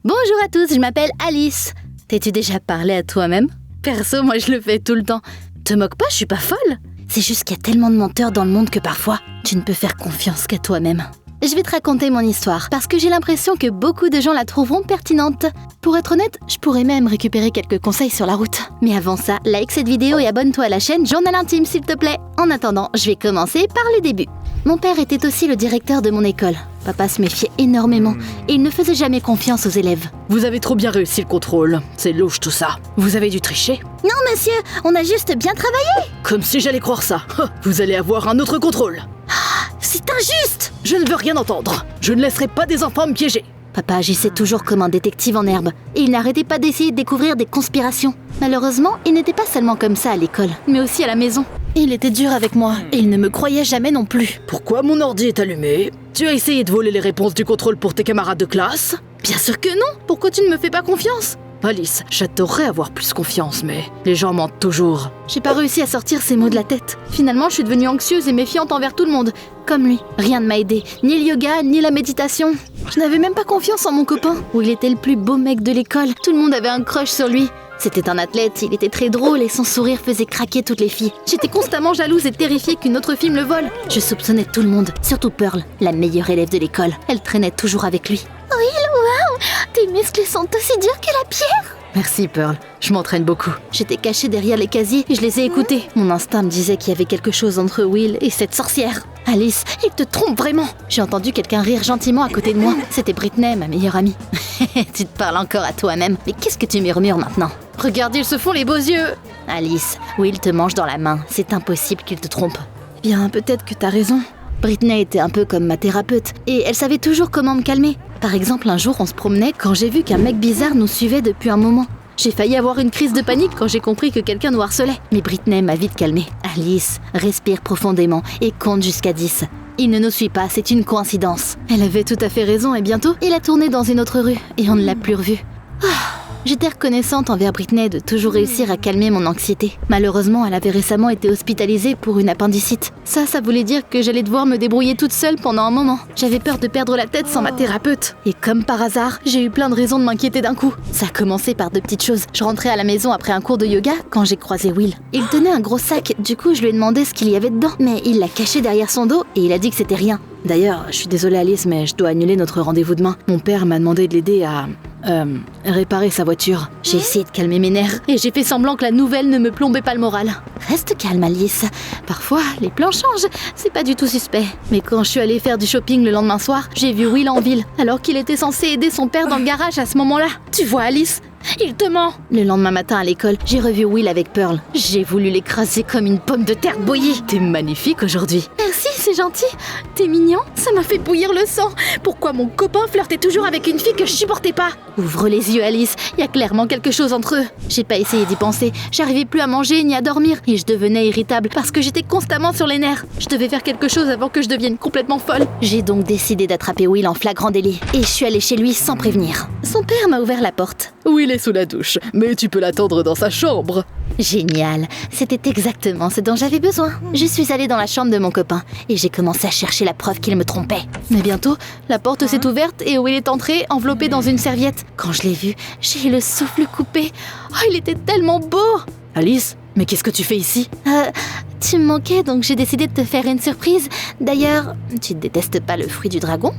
Bonjour à tous, je m'appelle Alice. T'es-tu déjà parlé à toi-même? Perso, moi je le fais tout le temps. Te moque pas, je suis pas folle. C'est juste qu'il y a tellement de menteurs dans le monde que parfois, tu ne peux faire confiance qu'à toi-même. Je vais te raconter mon histoire, parce que j'ai l'impression que beaucoup de gens la trouveront pertinente. Pour être honnête, je pourrais même récupérer quelques conseils sur la route. Mais avant ça, like cette vidéo et abonne-toi à la chaîne Journal Intime s'il te plaît. En attendant, je vais commencer par le début. Mon père était aussi le directeur de mon école. Papa se méfiait énormément et il ne faisait jamais confiance aux élèves. Vous avez trop bien réussi le contrôle. C'est louche tout ça. Vous avez dû tricher? Non monsieur, on a juste bien travaillé. Comme si j'allais croire ça. Vous allez avoir un autre contrôle. C'est injuste. Je ne veux rien entendre. Je ne laisserai pas des enfants me piéger. Papa agissait toujours comme un détective en herbe et il n'arrêtait pas d'essayer de découvrir des conspirations. Malheureusement, il n'était pas seulement comme ça à l'école, mais aussi à la maison. Il était dur avec moi et il ne me croyait jamais non plus. Pourquoi mon ordi est allumé? Tu as essayé de voler les réponses du contrôle pour tes camarades de classe? Bien sûr que non. Pourquoi tu ne me fais pas confiance? Alice, j'adorerais avoir plus confiance, mais les gens mentent toujours. J'ai pas réussi à sortir ces mots de la tête. Finalement, je suis devenue anxieuse et méfiante envers tout le monde. Comme lui. Rien ne m'a aidé. Ni le yoga, ni la méditation. Je n'avais même pas confiance en mon copain. Où il était le plus beau mec de l'école. Tout le monde avait un crush sur lui. C'était un athlète, il était très drôle et son sourire faisait craquer toutes les filles. J'étais constamment jalouse et terrifiée qu'une autre fille me le vole. Je soupçonnais tout le monde, surtout Pearl, la meilleure élève de l'école. Elle traînait toujours avec lui. Will, waouh! Tes muscles sont aussi durs que la pierre! Merci Pearl, je m'entraîne beaucoup. J'étais cachée derrière les casiers et je les ai écoutés. Mon instinct me disait qu'il y avait quelque chose entre Will et cette sorcière. Alice, il te trompe vraiment. J'ai entendu quelqu'un rire gentiment à côté de moi. C'était Britney, ma meilleure amie. Tu te parles encore à toi-même. Mais qu'est-ce que tu murmures maintenant? Regarde, ils se font les beaux yeux. Alice, Will te mange dans la main. C'est impossible qu'il te trompe. Bien, peut-être que t'as raison. Britney était un peu comme ma thérapeute et elle savait toujours comment me calmer. Par exemple, un jour, on se promenait quand j'ai vu qu'un mec bizarre nous suivait depuis un moment. J'ai failli avoir une crise de panique quand j'ai compris que quelqu'un nous harcelait. Mais Britney m'a vite calmée. Alice, respire profondément et compte jusqu'à 10. Il ne nous suit pas, c'est une coïncidence. Elle avait tout à fait raison et bientôt, il a tourné dans une autre rue et on ne l'a plus revu. J'étais reconnaissante envers Britney de toujours réussir à calmer mon anxiété. Malheureusement, elle avait récemment été hospitalisée pour une appendicite. Ça voulait dire que j'allais devoir me débrouiller toute seule pendant un moment. J'avais peur de perdre la tête sans ma thérapeute. Et comme par hasard, j'ai eu plein de raisons de m'inquiéter d'un coup. Ça a commencé par de petites choses. Je rentrais à la maison après un cours de yoga quand j'ai croisé Will. Il tenait un gros sac, du coup je lui ai demandé ce qu'il y avait dedans. Mais il l'a caché derrière son dos et il a dit que c'était rien. D'ailleurs, je suis désolée Alice, mais je dois annuler notre rendez-vous demain. Mon père m'a demandé de l'aider à... réparer sa voiture. J'ai essayé de calmer mes nerfs et j'ai fait semblant que la nouvelle ne me plombait pas le moral. Reste calme Alice. Parfois, les plans changent. C'est pas du tout suspect. Mais quand je suis allée faire du shopping le lendemain soir, j'ai vu Will en ville, alors qu'il était censé aider son père dans le garage à ce moment-là. Tu vois Alice ? Il te ment! Le lendemain matin à l'école, j'ai revu Will avec Pearl. J'ai voulu l'écraser comme une pomme de terre bouillie. T'es magnifique aujourd'hui. Merci, c'est gentil. T'es mignon. Ça m'a fait bouillir le sang. Pourquoi mon copain flirtait toujours avec une fille que je supportais pas? Ouvre les yeux, Alice. Il y a clairement quelque chose entre eux. J'ai pas essayé d'y penser. J'arrivais plus à manger ni à dormir. Et je devenais irritable parce que j'étais constamment sur les nerfs. Je devais faire quelque chose avant que je devienne complètement folle. J'ai donc décidé d'attraper Will en flagrant délit. Et je suis allée chez lui sans prévenir. Son père m'a ouvert la porte. Will est sous la douche, mais tu peux l'attendre dans sa chambre. Génial, c'était exactement ce dont j'avais besoin. Je suis allée dans la chambre de mon copain et j'ai commencé à chercher la preuve qu'il me trompait. Mais bientôt, la porte s'est ouverte et Will est entré, enveloppé dans une serviette. Quand je l'ai vu, j'ai eu le souffle coupé. Oh, il était tellement beau! Alice, mais qu'est-ce que tu fais ici? Tu me manquais, donc j'ai décidé de te faire une surprise. D'ailleurs, tu détestes pas le fruit du dragon?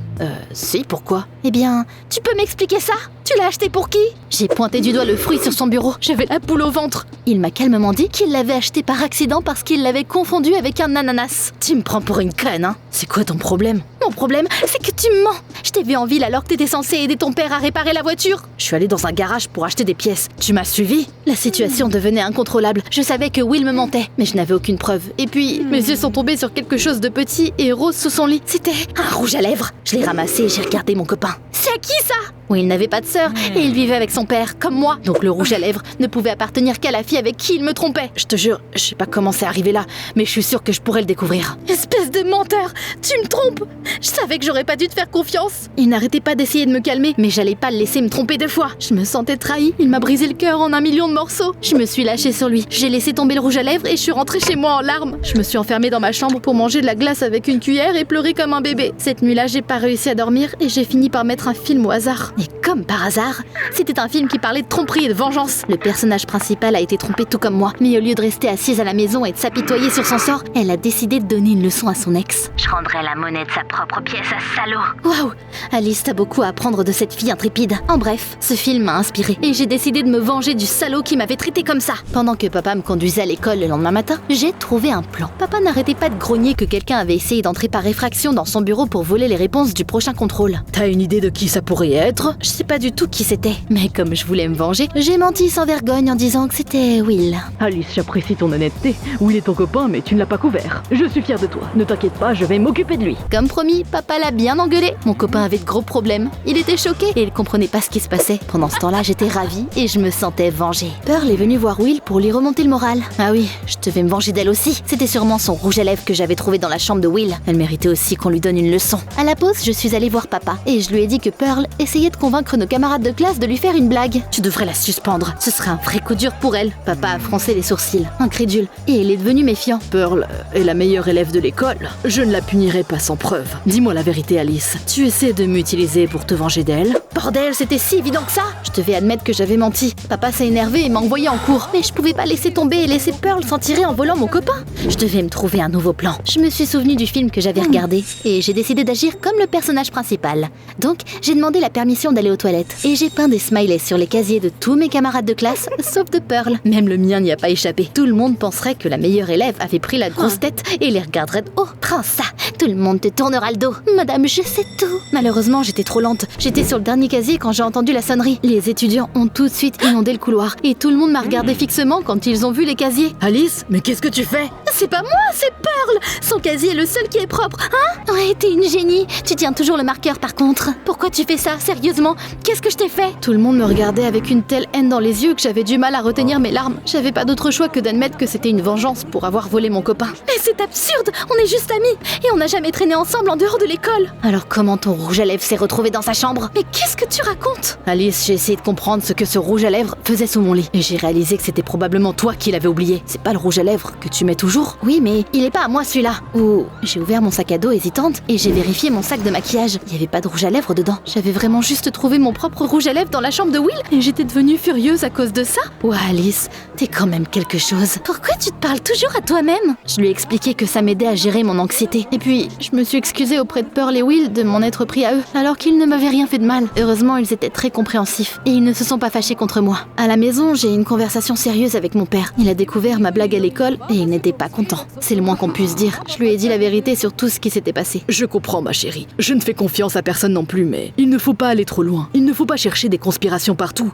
Si, pourquoi? Eh bien, tu peux m'expliquer ça? Tu l'as acheté pour qui? J'ai pointé du doigt le fruit sur son bureau. J'avais la boule au ventre. Il m'a calmement dit qu'il l'avait acheté par accident parce qu'il l'avait confondu avec un ananas. Tu me prends pour une conne, hein? C'est quoi ton problème? Mon problème, c'est que tu me mens. Je t'ai vu en ville alors que t'étais censé aider ton père à réparer la voiture. Je suis allée dans un garage pour acheter des pièces. Tu m'as suivi? La situation devenait incontrôlable. Je savais que Will me mentait, mais je n'avais aucune preuve. Et puis, mes yeux sont tombés sur quelque chose de petit et rose sous son lit. C'était un rouge à lèvres. Je l'ai ramassé et j'ai regardé mon copain. C'est à qui ça? Will n'avait pas de sœur et il vivait avec son père, comme moi. Donc le rouge à lèvres ne pouvait appartenir qu'à la fille avec qui il me trompait. Je te jure, je sais pas comment c'est arrivé là, mais je suis sûre que je pourrais le découvrir. Espèce de menteur! Tu me trompes! Je savais que j'aurais pas dû te faire confiance. Il n'arrêtait pas d'essayer de me calmer, mais j'allais pas le laisser me tromper 2 fois. Je me sentais trahie, il m'a brisé le cœur en 1 million de morceaux. Je me suis lâchée sur lui, j'ai laissé tomber le rouge à lèvres et je suis rentrée chez moi en larmes. Je me suis enfermée dans ma chambre pour manger de la glace avec une cuillère et pleurer comme un bébé. Cette nuit-là, j'ai pas réussi à dormir et j'ai fini par mettre un film au hasard. Et comme par hasard, c'était un film qui parlait de tromperie et de vengeance. Le personnage principal a été trompé tout comme moi, mais au lieu de rester assise à la maison et de s'apitoyer sur son sort, elle a décidé de donner une leçon à son ex. Je rendrai la monnaie de sa propre pièce à salaud. Waouh, Alice, t'as beaucoup à apprendre de cette fille intrépide. En bref, ce film m'a inspirée et j'ai décidé de me venger du salaud qui m'avait traité comme ça. Pendant que papa me conduisait à l'école le lendemain matin, j'ai trouvé un plan. Papa n'arrêtait pas de grogner que quelqu'un avait essayé d'entrer par effraction dans son bureau pour voler les réponses du prochain contrôle. T'as une idée de qui ça pourrait être? Je sais pas du tout qui c'était, mais comme je voulais me venger, j'ai menti sans vergogne en disant que c'était Will. Alice, j'apprécie ton honnêteté. Will est ton copain, mais tu ne l'as pas couvert. Je suis fière de toi. Ne t'inquiète pas, je vais m'occuper de lui. Comme promis, papa l'a bien engueulé. Mon copain avait de gros problèmes. Il était choqué et il comprenait pas ce qui se passait. Pendant ce temps-là, j'étais ravie et je me sentais vengée. Pearl est venue voir Will pour lui remonter le moral. Ah oui, je devais me venger d'elle aussi. C'était sûrement son rouge à lèvres que j'avais trouvé dans la chambre de Will. Elle méritait aussi qu'on lui donne une leçon. À la pause, je suis allée voir papa et je lui ai dit que Pearl essayait de convaincre nos camarades de classe de lui faire une blague. Tu devrais la suspendre. Ce serait un vrai coup dur pour elle. Papa a froncé les sourcils, incrédule, et il est devenu méfiant. Pearl est la meilleure élève de l'école. Je ne la punirai pas sans preuve. Dis-moi la vérité, Alice. Tu essaies de m'utiliser pour te venger d'elle? Bordel, c'était si évident que ça! Je devais admettre que j'avais menti. Papa s'est énervé et m'a envoyé en cours. Mais je pouvais pas laisser tomber et laisser Pearl s'en tirer en volant mon copain. Je devais me trouver un nouveau plan. Je me suis souvenu du film que j'avais regardé et j'ai décidé d'agir comme le personnage principal. Donc, j'ai demandé la permission d'aller aux toilettes. Et j'ai peint des smileys sur les casiers de tous mes camarades de classe, sauf de Pearl. Même le mien n'y a pas échappé. Tout le monde penserait que la meilleure élève avait pris la grosse tête et les regarderait de haut. Prends ça! Tout le monde te tournera le dos. Madame, je sais tout. Malheureusement, j'étais trop lente. J'étais sur le dernier casier quand j'ai entendu la sonnerie. Les étudiants ont tout de suite inondé le couloir et tout le monde m'a regardé fixement quand ils ont vu les casiers. Alice, mais qu'est-ce que tu fais? C'est pas moi, c'est Pearl! Son casier est le seul qui est propre, hein? Ouais, t'es une génie. Tu tiens toujours le marqueur par contre. Pourquoi tu fais ça, sérieusement? Qu'est-ce que je t'ai fait? Tout le monde me regardait avec une telle haine dans les yeux que j'avais du mal à retenir mes larmes. J'avais pas d'autre choix que d'admettre que c'était une vengeance pour avoir volé mon copain. Mais c'est absurde! On est juste amis et on n'a jamais traîné ensemble en dehors de l'école. Alors comment ton rouge à lèvres s'est retrouvé dans sa chambre? Mais qu'est-ce que tu racontes? Alice, j'ai essayé de comprendre ce que ce rouge à lèvres faisait sous mon lit. Et j'ai réalisé que c'était probablement toi qui l'avais oublié. C'est pas le rouge à lèvres que tu mets toujours? Oui, mais il est pas à moi celui-là. Ou j'ai ouvert mon sac à dos hésitante et j'ai vérifié mon sac de maquillage. Il y avait pas de rouge à lèvres dedans. J'avais vraiment juste trouvé mon propre rouge à lèvres dans la chambre de Will et j'étais devenue furieuse à cause de ça. Ouais, Alice, t'es quand même quelque chose. Pourquoi tu te parles toujours à toi-même? Je lui ai expliqué que ça m'aidait à gérer mon anxiété. Et puis, je me suis excusée auprès de Pearl et Will de m'en être pris à eux, alors qu'ils ne m'avaient rien fait de mal. Heureusement, ils étaient très compréhensifs et ils ne se sont pas fâchés contre moi. À la maison, j'ai une conversation sérieuse avec mon père. Il a découvert ma blague à l'école et il n'était pas content. C'est le moins qu'on puisse dire. Je lui ai dit la vérité sur tout ce qui s'était passé. Je comprends, ma chérie. Je ne fais confiance à personne non plus, mais il ne faut pas aller trop loin. Il ne faut pas chercher des conspirations partout.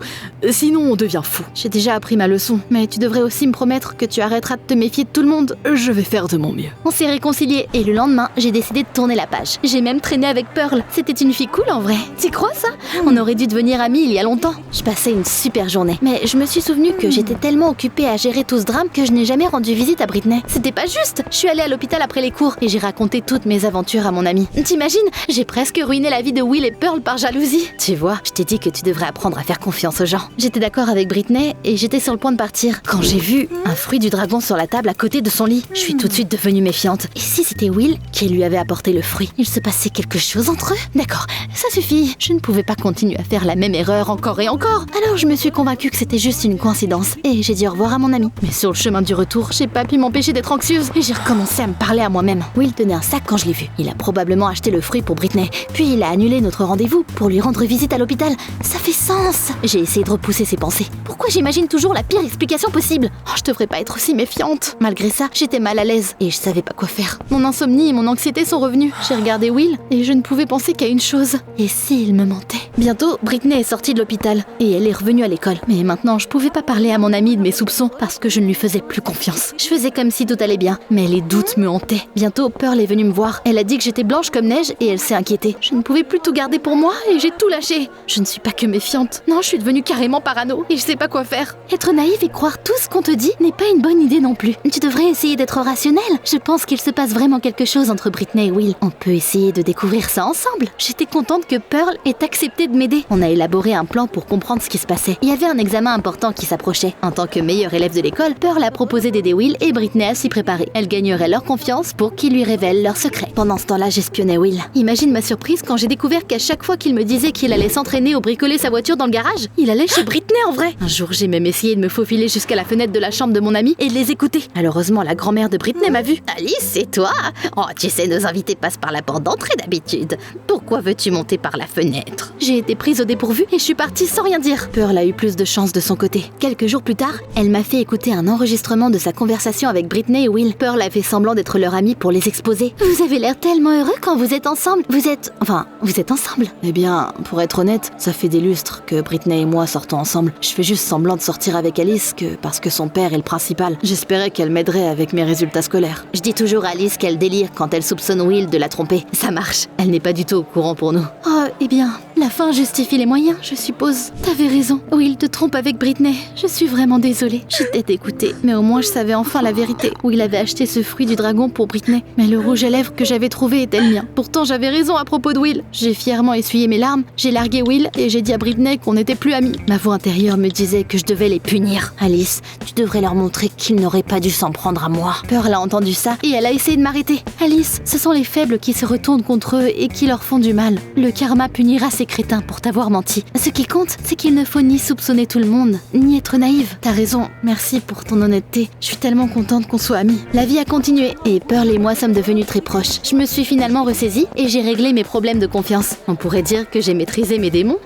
Sinon, on devient fou. J'ai déjà appris ma leçon, mais tu devrais aussi me promettre que tu arrêteras de te méfier de tout le monde. Je vais faire de mon mieux. On s'est réconciliés et le lendemain, j'ai décidé de tourner la page. J'ai même traîné avec Pearl. C'était une fille cool en vrai. Tu crois ça? On aurait dû devenir amis il y a longtemps. Je passais une super journée, mais je me suis souvenu que j'étais tellement occupée à gérer tout ce drame que je n'ai jamais rendu visite à Britney. C'était pas juste. Je suis allée à l'hôpital après les cours et j'ai raconté toutes mes aventures à mon ami. T'imagines? J'ai presque ruiné la vie de Will et Pearl par jalousie. Tu vois, je t'ai dit que tu devrais apprendre à faire confiance aux gens. J'étais d'accord avec Britney et j'étais sur le point de partir quand j'ai vu un fruit du dragon sur la table à côté de son lit. Je suis tout de suite devenue méfiante. Et si c'était Will qui lui avait apporté le fruit? Il se passait quelque chose entre eux? D'accord, ça suffit. Je ne pouvais pas continuer à faire la même erreur encore et encore. Alors je me suis convaincue que c'était juste une coïncidence et j'ai dit au revoir à mon ami. Mais sur le chemin du retour, j'ai pas pu m'empêcher d'être anxieuse et j'ai recommencé à me parler à moi-même. Will tenait un sac quand je l'ai vu. Il a probablement acheté le fruit pour Britney. Puis il a annulé notre rendez-vous pour lui rendre visite à l'hôpital. Ça fait sens. J'ai essayé de repousser ses pensées. Pourquoi j'imagine toujours la pire explication possible? Oh, je devrais pas être aussi méfiante. Malgré ça, j'étais mal à l'aise et je savais pas quoi faire. Mon insomnie et mon anxiété sont revenus. J'ai regardé Will et je ne pouvais penser qu'à une chose. Et s'il me mentait? Bientôt, Britney est sortie de l'hôpital et elle est revenue à l'école. Mais maintenant, je pouvais pas parler à mon amie de mes soupçons parce que je ne lui faisais plus confiance. Je faisais comme si tout allait bien, mais les doutes me hantaient. Bientôt, Pearl est venue me voir. Elle a dit que j'étais blanche comme neige et elle s'est inquiétée. Je ne pouvais plus tout garder pour moi et j'ai tout lâché. Je ne suis pas que méfiante. Non, je suis devenue carrément parano et je sais pas quoi faire. Être naïve et croire tout ce qu'on te dit n'est pas une bonne idée non plus. Tu devrais essayer d'être rationnel. Je pense qu'il se passe vraiment quelque chose entre Britney et Will. On peut essayer de découvrir ça ensemble. J'étais contente que Pearl ait accepté de m'aider. On a élaboré un plan pour comprendre ce qui se passait. Il y avait un examen important qui s'approchait. En tant que meilleure élève de l'école, Pearl a proposé d'aider Will et Britney à s'y préparer. Elle gagnerait leur confiance pour qu'ils lui révèlent leurs secrets. Pendant ce temps-là, j'espionnais Will. Imagine ma surprise quand j'ai découvert qu'à chaque fois qu'il me disait qu'il allait s'entraîner ou bricoler sa voiture dans le garage, il allait chez Britney en vrai. Un jour, j'ai même essayé de me faufiler jusqu'à la fenêtre de la chambre de mon ami et de les écouter. Alors heureusement, la grand-mère de Britney m'a vue. Alice, c'est toi? Oh, tu sais, nos invités passent par la porte d'entrée d'habitude. Pourquoi veux-tu monter par la fenêtre? J'ai été prise au dépourvu et je suis partie sans rien dire. Pearl a eu plus de chance de son côté. Quelques jours plus tard, elle m'a fait écouter un enregistrement de sa conversation avec Britney et Will. Pearl a fait semblant d'être leur amie pour les exposer. Vous avez l'air tellement heureux quand vous êtes ensemble. Vous êtes ensemble. Eh bien, pour être honnête, ça fait des lustres que Britney et moi sortons ensemble. Je fais juste semblant de sortir avec Alice parce que son père est le principal. J'espérais qu'elle m'aiderait avec mes résultats scolaires. Je dis toujours à Alice qu'elle délire quand elle soupçonne Will de la tromper. Ça marche. Elle n'est pas du tout au courant pour nous. Oh, eh bien, la fin justifie les moyens, je suppose. T'avais raison. Will te trompe avec Britney. Je suis vraiment désolée. J'étais dégoûtée, mais au moins je savais enfin la vérité. Will avait acheté ce fruit du dragon pour Britney, mais le rouge à lèvres que j'avais trouvé était le mien. Pourtant, j'avais raison à propos de Will. J'ai fièrement essuyé mes larmes, j'ai largué Will et j'ai dit à Britney qu'on n'était plus amis. Ma voix intérieure me disait que je devais les punir. Alice, tu devrais leur montrer qu'ils n'auraient pas dû s'en prendre à moi. Pearl a entendu ça et elle a essayé de m'arrêter. Alice, ce sont les faibles qui se retournent contre eux et qui leur font du mal. Le karma punira ces crétins pour t'avoir menti. Ce qui compte, c'est qu'il ne faut ni soupçonner tout le monde, ni être naïve. T'as raison, merci pour ton honnêteté. Je suis tellement contente qu'on soit amis. La vie a continué et Pearl et moi sommes devenus très proches. Je me suis finalement ressaisie et j'ai réglé mes problèmes de confiance. On pourrait dire que j'ai maîtrisé mes démons.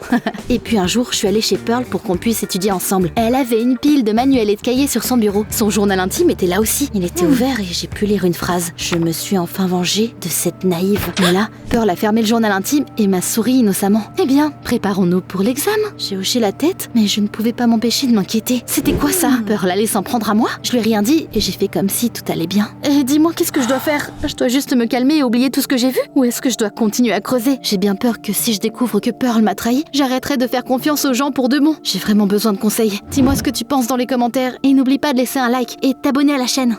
Et puis un jour, je suis allée chez Pearl pour qu'on puisse étudier ensemble. Elle avait une pile de manuels et de cahiers sur son bureau. Son journal intime était là aussi. Il était ouvert et j'ai pu lire une phrase. Je me suis enfin vengée de cette naïve. Mais là, Pearl a fermé le journal intime et m'a souri innocemment. Eh bien, préparons-nous pour l'examen. J'ai hoché la tête, mais je ne pouvais pas m'empêcher de m'inquiéter. C'était quoi ça? Pearl allait s'en prendre à moi? Je lui ai rien dit et j'ai fait comme si tout allait bien. Dis-moi, qu'est-ce que je dois faire? Je dois juste me calmer et oublier tout ce que j'ai vu? Ou est-ce que je dois continuer à creuser? J'ai bien peur que si je découvre que Pearl m'a trahi, j'arrêterai de faire confiance aux gens pour de bon. J'ai vraiment besoin de conseils. Dis-moi ce que tu penses dans les commentaires et n'oublie pas de laisser un like et de t'abonner à la chaîne.